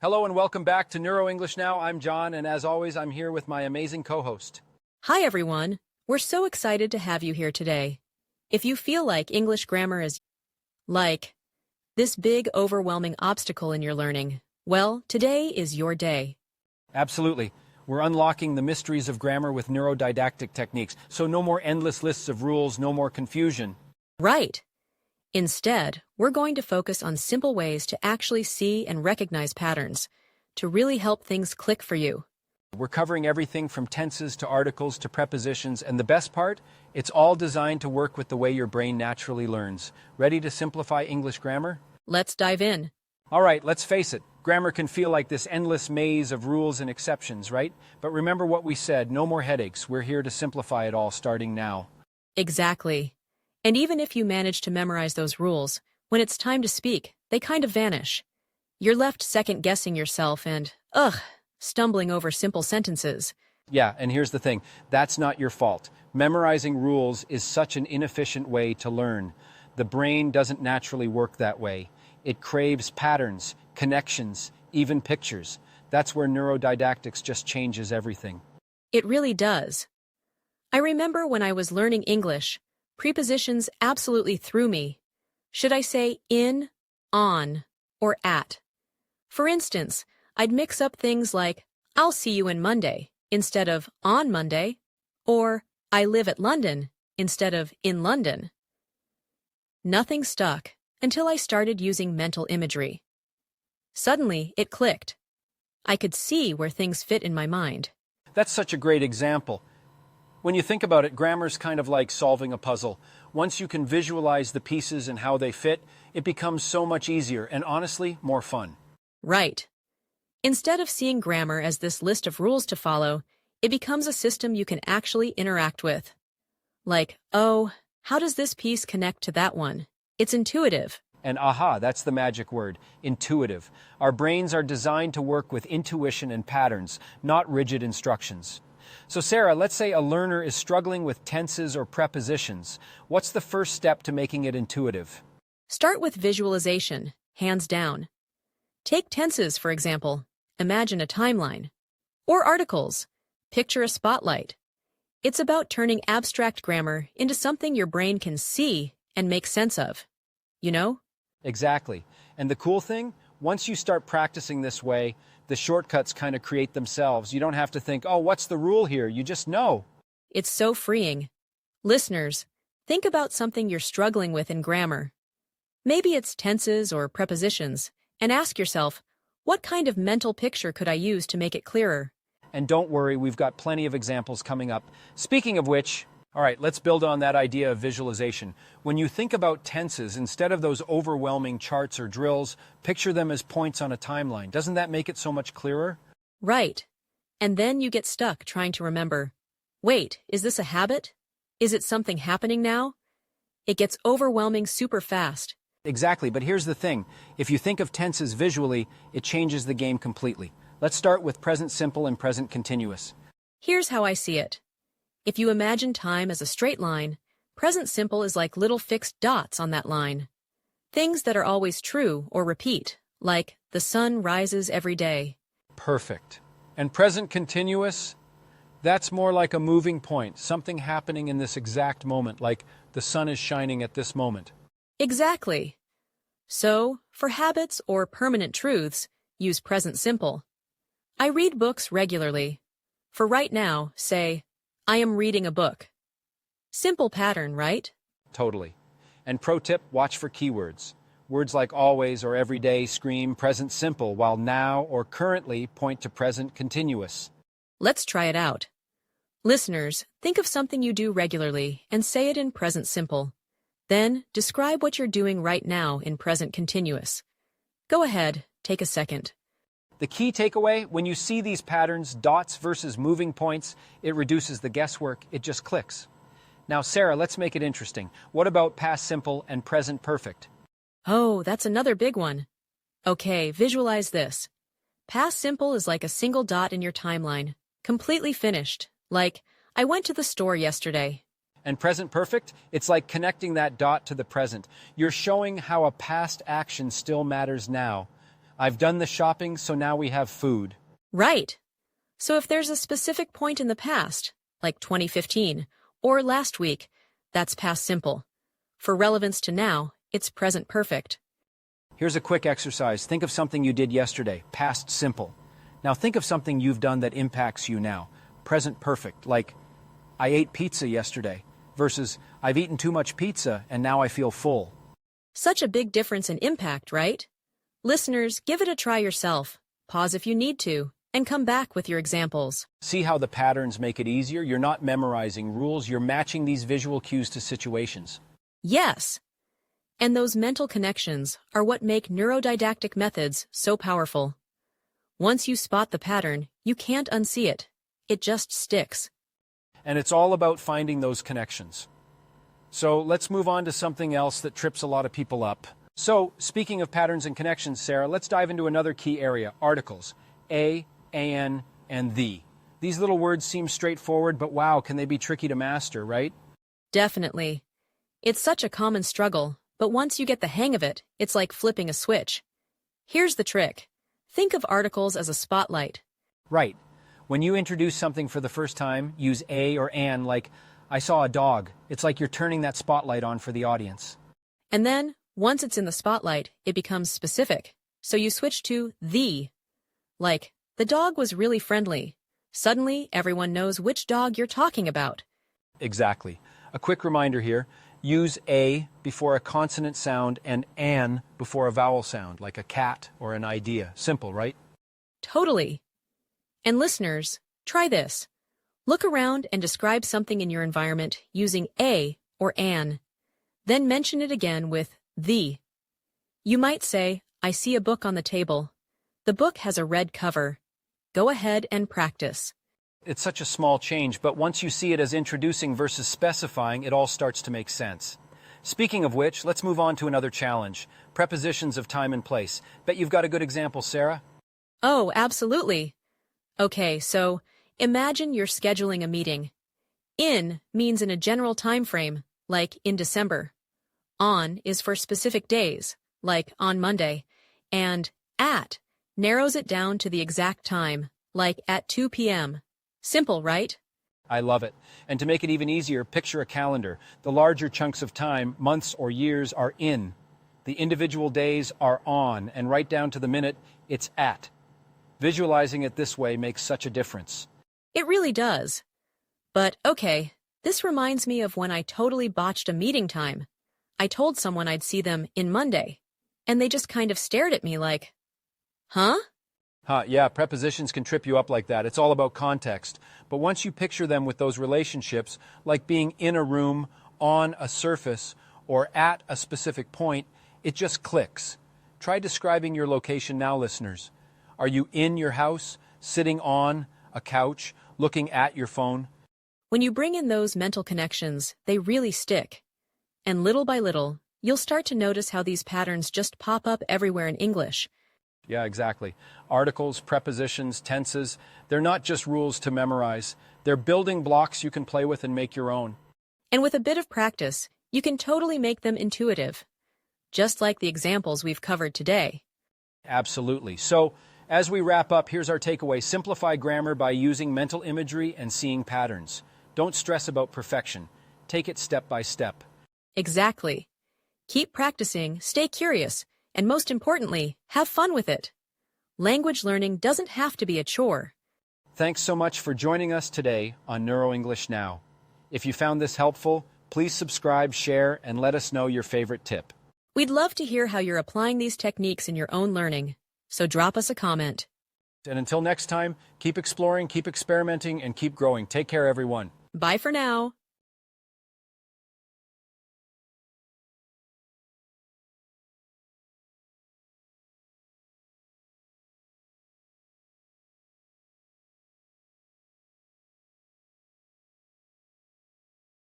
Hello and welcome back to NeuroEnglish Now. I'm John, and as always, I'm here with my amazing co-host. Hi, everyone. We're so excited to have you here today. If you feel like English grammar is like this big, overwhelming obstacle in your learning, well, today is your day. Absolutely. We're unlocking the mysteries of grammar with neurodidactic techniques, so no more endless lists of rules, no more confusion. Right. Instead, we're going to focus on simple ways to actually see and recognize patterns, to really help things click for you. We're covering everything from tenses to articles to prepositions, and the best part, it's all designed to work with the way your brain naturally learns. Ready to simplify English grammar? Let's dive in. All right, let's face it. Grammar can feel like this endless maze of rules and exceptions, right? But remember what we said, no more headaches. We're here to simplify it all starting now. Exactly. And even if you manage to memorize those rules, when it's time to speak, they kind of vanish. You're left second-guessing yourself and, stumbling over simple sentences. Yeah, and here's the thing. That's not your fault. Memorizing rules is such an inefficient way to learn. The brain doesn't naturally work that way. It craves patterns, connections, even pictures. That's where neurodidactics just changes everything. It really does. I remember when I was learning English, prepositions absolutely threw me. Should I say in, on, or at? For instance, I'd mix up things like, I'll see you in Monday, instead of on Monday, or I live at London, instead of in London. Nothing stuck until I started using mental imagery. Suddenly, it clicked. I could see where things fit in my mind. That's such a great example. When you think about it, grammar's kind of like solving a puzzle. Once you can visualize the pieces and how they fit, it becomes so much easier and honestly, more fun. Right. Instead of seeing grammar as this list of rules to follow, it becomes a system you can actually interact with. Like, oh, how does this piece connect to that one? It's intuitive. And aha, that's the magic word, intuitive. Our brains are designed to work with intuition and patterns, not rigid instructions. So Sarah, let's say a learner is struggling with tenses or prepositions. What's the first step to making it intuitive? Start with visualization, hands down. Take tenses, for example. Imagine a timeline. Or articles. Picture a spotlight. It's about turning abstract grammar into something your brain can see and make sense of. You know? Exactly. And the cool thing, once you start practicing this way, the shortcuts kind of create themselves. You don't have to think, oh, what's the rule here? You just know. It's so freeing. Listeners, think about something you're struggling with in grammar. Maybe it's tenses or prepositions, and ask yourself, what kind of mental picture could I use to make it clearer? And don't worry, we've got plenty of examples coming up. Speaking of which, all right, let's build on that idea of visualization. When you think about tenses, instead of those overwhelming charts or drills, picture them as points on a timeline. Doesn't that make it so much clearer? Right. And then you get stuck trying to remember, wait, is this a habit? Is it something happening now? It gets overwhelming super fast. Exactly, but here's the thing. If you think of tenses visually, it changes the game completely. Let's start with present simple and present continuous. Here's how I see it. If you imagine time as a straight line, present simple is like little fixed dots on that line. Things that are always true or repeat, like the sun rises every day. Perfect. And present continuous, that's more like a moving point, something happening in this exact moment, like the sun is shining at this moment. Exactly. So, for habits or permanent truths, use present simple. I read books regularly. For right now, say, I am reading a book. Simple pattern, right? Totally. And pro tip, watch for keywords. Words like always or every day scream present simple, while now or currently point to present continuous. Let's try it out. Listeners, think of something you do regularly and say it in present simple. Then, describe what you're doing right now in present continuous. Go ahead, take a second. The key takeaway, when you see these patterns, dots versus moving points, it reduces the guesswork, it just clicks. Now, Sarah, let's make it interesting. What about past simple and present perfect? Oh, that's another big one. Okay, visualize this. Past simple is like a single dot in your timeline, completely finished, like, I went to the store yesterday. And present perfect, it's like connecting that dot to the present. You're showing how a past action still matters now. I've done the shopping, so now we have food. Right. So if there's a specific point in the past, like 2015, or last week, that's past simple. For relevance to now, it's present perfect. Here's a quick exercise. Think of something you did yesterday, past simple. Now think of something you've done that impacts you now, present perfect, like I ate pizza yesterday, versus I've eaten too much pizza and now I feel full. Such a big difference in impact, right? Listeners, give it a try yourself. Pause if you need to, and come back with your examples. See how the patterns make it easier? You're not memorizing rules, you're matching these visual cues to situations. Yes. And those mental connections are what make neurodidactic methods so powerful. Once you spot the pattern, you can't unsee it. It just sticks. And it's all about finding those connections. So let's move on to something else that trips a lot of people up. So, speaking of patterns and connections, Sarah, let's dive into another key area, articles. A, an, and the. These little words seem straightforward, but wow, can they be tricky to master, right? Definitely. It's such a common struggle, but once you get the hang of it, it's like flipping a switch. Here's the trick. Think of articles as a spotlight. Right. When you introduce something for the first time, use a or an, like, I saw a dog. It's like you're turning that spotlight on for the audience. And then, once it's in the spotlight, it becomes specific. So you switch to the. Like, the dog was really friendly. Suddenly, everyone knows which dog you're talking about. Exactly. A quick reminder here. Use a before a consonant sound and an before a vowel sound, like a cat or an idea. Simple, right? Totally. And listeners, try this. Look around and describe something in your environment using a or an. Then mention it again with the. You might say, I see a book on the table. The book has a red cover. Go ahead and practice. It's such a small change, but once you see it as introducing versus specifying, it all starts to make sense. Speaking of which, let's move on to another challenge. Prepositions of time and place. Bet you've got a good example, Sarah. Oh, absolutely. Okay, so imagine you're scheduling a meeting. In means in a general time frame, like in December. On is for specific days, like on Monday. And at narrows it down to the exact time, like at 2 p.m. Simple, right? I love it. And to make it even easier, picture a calendar. The larger chunks of time, months or years, are in. The individual days are on, and right down to the minute, it's at. Visualizing it this way makes such a difference. It really does. But okay, this reminds me of when I totally botched a meeting time. I told someone I'd see them in Monday, and they just kind of stared at me like, huh? Yeah, prepositions can trip you up like that. It's all about context. But once you picture them with those relationships, like being in a room, on a surface, or at a specific point, it just clicks. Try describing your location now, listeners. Are you in your house, sitting on a couch, looking at your phone? When you bring in those mental connections, they really stick. And little by little, you'll start to notice how these patterns just pop up everywhere in English. Yeah, exactly. Articles, prepositions, tenses, they're not just rules to memorize. They're building blocks you can play with and make your own. And with a bit of practice, you can totally make them intuitive. Just like the examples we've covered today. Absolutely. So, as we wrap up, here's our takeaway. Simplify grammar by using mental imagery and seeing patterns. Don't stress about perfection. Take it step by step. Exactly. Keep practicing, stay curious, and most importantly, have fun with it. Language learning doesn't have to be a chore. Thanks so much for joining us today on NeuroEnglish Now. If you found this helpful, please subscribe, share, and let us know your favorite tip. We'd love to hear how you're applying these techniques in your own learning, so drop us a comment. And until next time, keep exploring, keep experimenting, and keep growing. Take care, everyone. Bye for now.